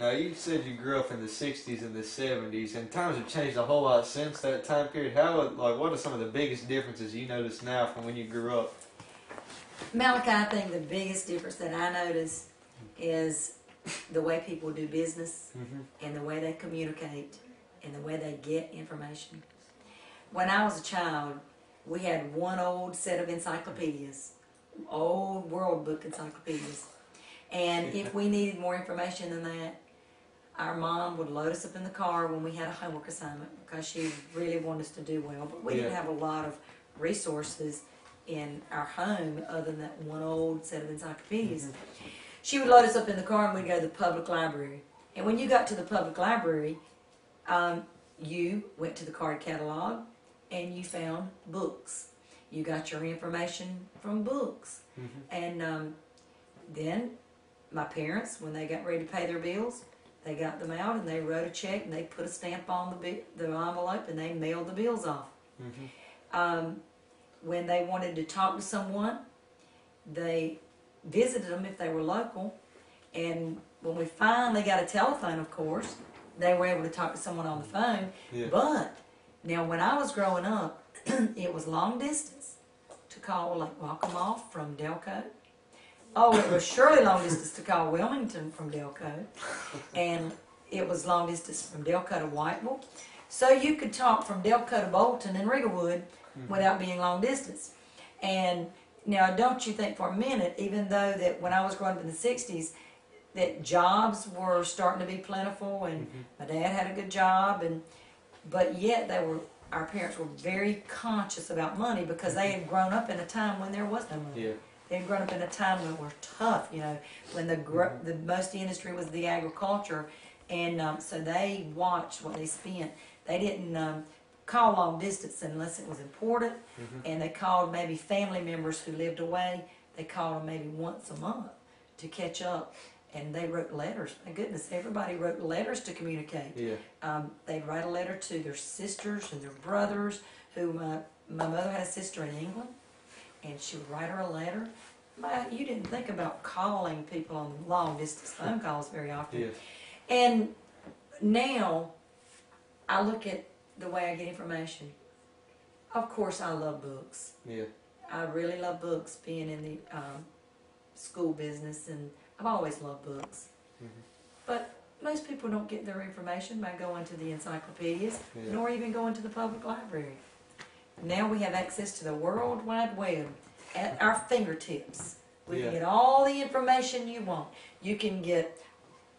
Now, you said you grew up in the 60s and the 70s, and times have changed a whole lot since that time period. What are some of the biggest differences you notice now from when you grew up? Malachi, I think the biggest difference that I notice is the way people do business and the way they communicate and the way they get information. When I was a child, we had one old set of encyclopedias, old World Book encyclopedias. And if we needed more information than that, our mom would load us up in the car when we had a homework assignment because she really wanted us to do well. But we didn't have a lot of resources in our home other than that one old set of encyclopedias. She would load us up in the car and we'd go to the public library. And when you got to the public library, you went to the card catalog and you found books. You got your information from books. And then my parents, when they got ready to pay their bills, they got them out and they wrote a check and they put a stamp on the envelope and they mailed the bills off. When they wanted to talk to someone, they visited them if they were local. And when we finally got a telephone, of course, they were able to talk to someone on the phone. But now when I was growing up, it was long distance to call like Waccamaw from Delco. Oh, it was surely long distance to call Wilmington from Delco. And it was long distance from Delco to Whiteville. So you could talk from Delco to Bolton and Rigglewood without being long distance. And now don't you think for a minute, even though that when I was growing up in the 60s, that jobs were starting to be plentiful and my dad had a good job, but yet our parents were very conscious about money because they had grown up in a time when there was no money. They had grown up in a time when it was tough, you know, when the most industry was the agriculture, and so they watched what they spent. They didn't call long distance unless it was important, and they called maybe family members who lived away. They called them maybe once a month to catch up, and they wrote letters. My goodness, everybody wrote letters to communicate. They'd write a letter to their sisters and their brothers. My mother had a sister in England, and she would write her a letter. You didn't think about calling people on long distance phone calls very often. And now I look at the way I get information. Of course, I love books. I really love books, being in the school business, and I've always loved books. But most people don't get their information by going to the encyclopedias, nor even going to the public library. Now we have access to the World Wide Web at our fingertips. We can get all the information you want. You can get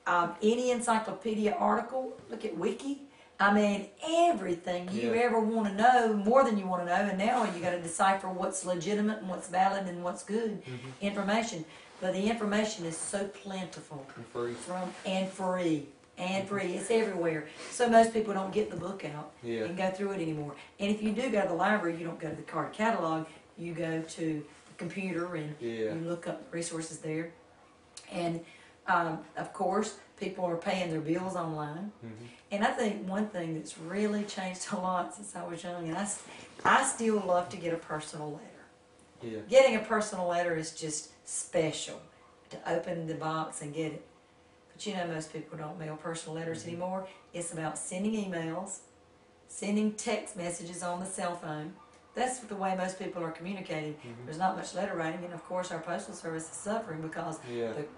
any encyclopedia article. Look at Wiki. I mean, everything you ever want to know, more than you want to know, and now you got to decipher what's legitimate and what's valid and what's good information. But the information is so plentiful and free. It's everywhere. So most people don't get the book out and go through it anymore. And if you do go to the library, you don't go to the card catalog. You go to the computer and you look up resources there. And of course, people are paying their bills online. And I think one thing that's really changed a lot since I was young, and I still love to get a personal letter. Getting a personal letter is just special, to open the box and get it. But you know, most people don't mail personal letters anymore. It's about sending emails, sending text messages on the cell phone. That's the way most people are communicating. There's not much letter writing, and of course our Postal Service is suffering because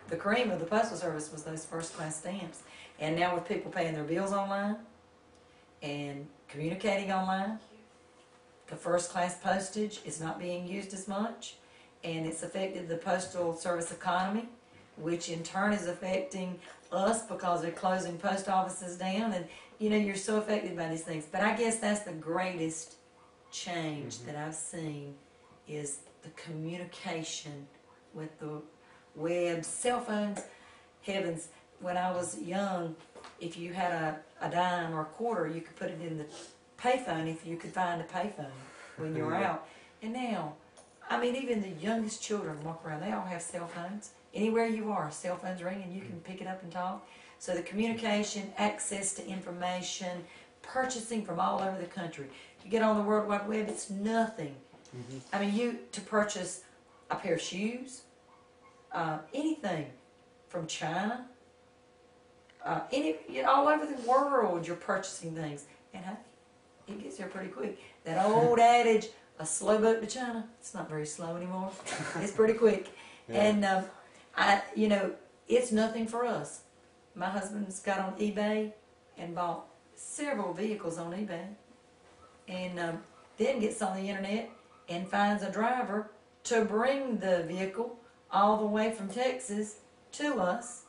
the cream of the Postal Service was those first-class stamps. And now with people paying their bills online and communicating online, the first-class postage is not being used as much, and it's affected the Postal Service economy, which in turn is affecting us because they're closing post offices down, and you know, you're so affected by these things. But I guess that's the greatest change that I've seen, is the communication with the web, cell phones. Heavens, when I was young, if you had a dime or a quarter, you could put it in the payphone if you could find a payphone when you were out. And now, I mean, even the youngest children walk around, they all have cell phones. Anywhere you are, cell phone's ringing, you can pick it up and talk. So the communication, access to information, purchasing from all over the country. You get on the World Wide Web, it's nothing. I mean, to purchase a pair of shoes, anything from China, all over the world, you're purchasing things, and hey, it gets there pretty quick. That old adage, a slow boat to China, it's not very slow anymore. It's pretty quick. Yeah. And it's nothing for us. My husband's got on eBay and bought several vehicles on eBay, and then gets on the internet and finds a driver to bring the vehicle all the way from Texas to us.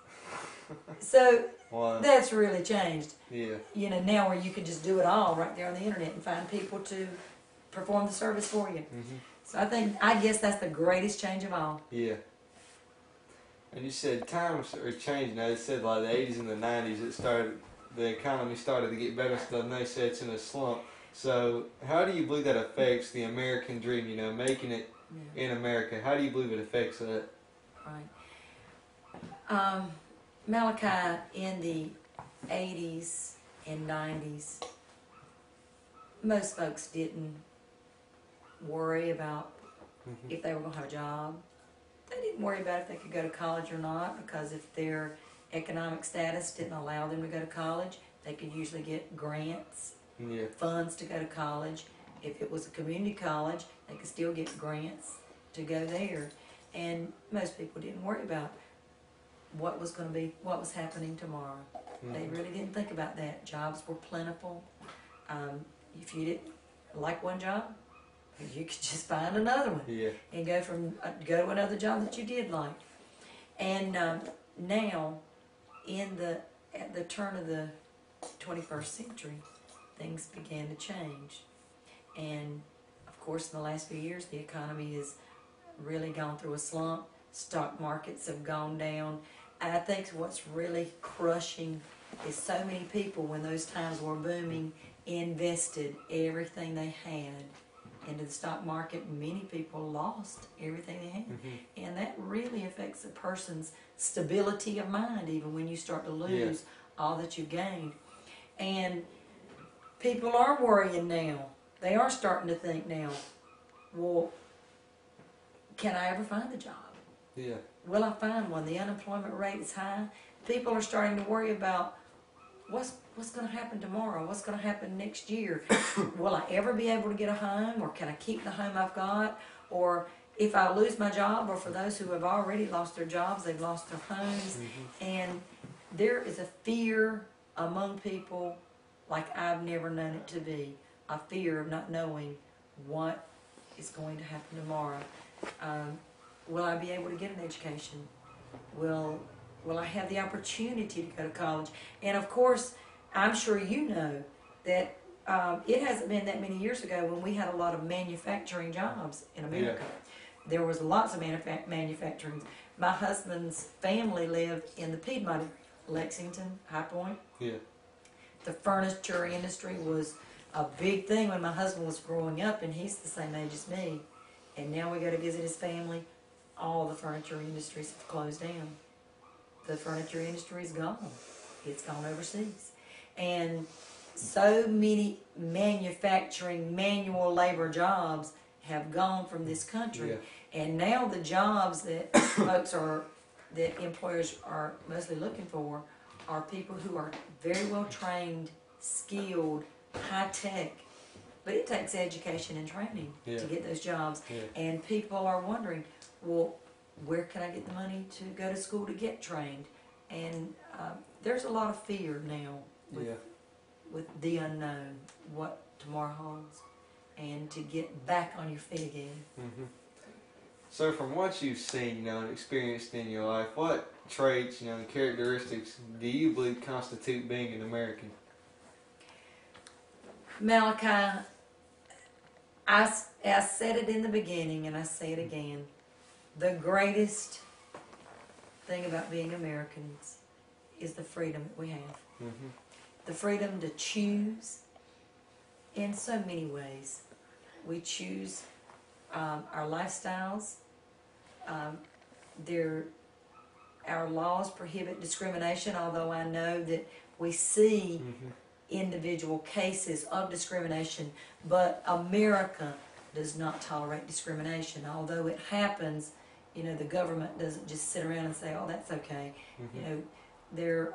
So Wow. that's really changed. Yeah. Now where you can just do it all right there on the internet and find people to perform the service for you. Mm-hmm. So I guess that's the greatest change of all. Yeah. And you said times are changing. Now, you said like the 80s and the 90s, the economy started to get better stuff, and they said it's in a slump. So how do you believe that affects the American dream, making it in America? How do you believe it affects that? Right. Malachi, in the 80s and 90s, most folks didn't worry about if they were going to have a job. They didn't worry about if they could go to college or not, because if their economic status didn't allow them to go to college, they could usually get grants, funds to go to college. If it was a community college, they could still get grants to go there. And most people didn't worry about what was happening tomorrow. They really didn't think about that. Jobs were plentiful. If you didn't like one job, you could just find another one and go to another job that you did like. And now, at the turn of the 21st century, things began to change. And of course, in the last few years, the economy has really gone through a slump. Stock markets have gone down. And I think what's really crushing is so many people, when those times were booming, invested everything they had into the stock market. Many people lost everything they had. And that really affects a person's stability of mind, even when you start to lose all that you've gained. And people are worrying now. They are starting to think now, well, can I ever find a job? Yeah. Will I find one? The unemployment rate is high. People are starting to worry about what's going to happen tomorrow? What's going to happen next year? Will I ever be able to get a home, or can I keep the home I've got? Or if I lose my job, or for those who have already lost their jobs, they've lost their homes. And there is a fear among people like I've never known it to be. A fear of not knowing what is going to happen tomorrow. Will I be able to get an education? Will I have the opportunity to go to college? And of course, I'm sure you know that it hasn't been that many years ago when we had a lot of manufacturing jobs in America. There was lots of manufacturing. My husband's family lived in the Piedmont area, Lexington, High Point. The furniture industry was a big thing when my husband was growing up, and he's the same age as me. And now we go to visit his family. All the furniture industries have closed down. The furniture industry is gone. It's gone overseas. And so many manufacturing, manual labor jobs have gone from this country. And now the jobs that that employers are mostly looking for are people who are very well trained, skilled, high tech. But it takes education and training to get those jobs. And people are wondering, well, where can I get the money to go to school to get trained? And there's a lot of fear now with the unknown, what tomorrow holds, and to get back on your feet again. So from what you've seen, and experienced in your life, what traits, and characteristics do you believe constitute being an American? Malachi, I said it in the beginning, and I say it again. The greatest thing about being Americans is the freedom that we have. The freedom to choose in so many ways. We choose our lifestyles. Our laws prohibit discrimination, although I know that we see individual cases of discrimination, but America does not tolerate discrimination. Although it happens, the government doesn't just sit around and say, oh, that's okay. There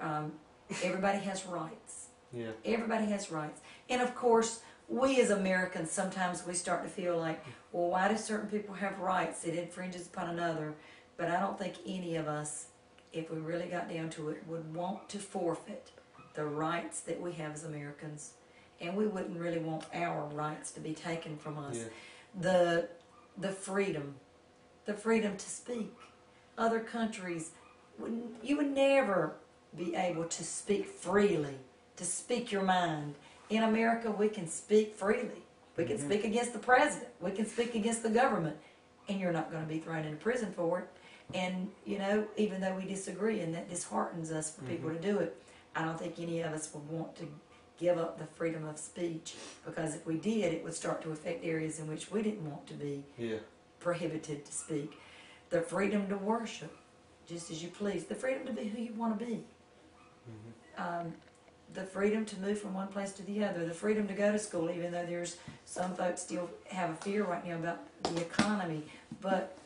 Everybody has rights. Yeah. Everybody has rights. And of course, we as Americans, sometimes we start to feel like, well, why do certain people have rights? It infringes upon another. But I don't think any of us, if we really got down to it, would want to forfeit the rights that we have as Americans. And we wouldn't really want our rights to be taken from us. Yeah. The freedom to speak. Other countries, you would never be able to speak freely, to speak your mind. In America, we can speak freely. We can speak against the president. We can speak against the government. And you're not going to be thrown into prison for it. And, you know, even though we disagree, and that disheartens us for people to do it, I don't think any of us would want to give up the freedom of speech, because if we did, it would start to affect areas in which we didn't want to be prohibited to speak. The freedom to worship, just as you please. The freedom to be who you want to be. The freedom to move from one place to the other. The freedom to go to school, even though there's some folks still have a fear right now about the economy. But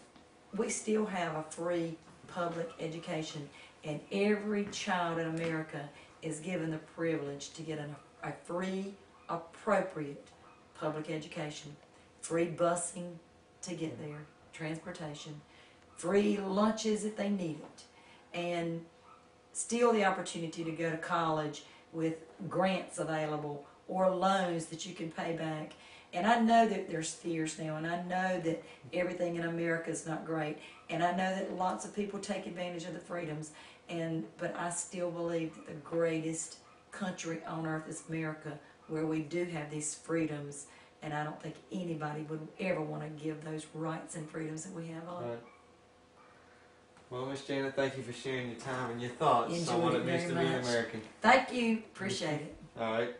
we still have a free public education. And every child in America is given the privilege to get a free, appropriate public education. Free busing to get there, transportation. Free lunches if they need it. And still the opportunity to go to college with grants available or loans that you can pay back. And I know that there's fears now, and I know that everything in America is not great, and I know that lots of people take advantage of the freedoms, but I still believe that the greatest country on earth is America, where we do have these freedoms, and I don't think anybody would ever want to give those rights and freedoms that we have up. Right. Well, Miss Janet, thank you for sharing your time and your thoughts on what it means to be an American. Thank you. Appreciate it. All right.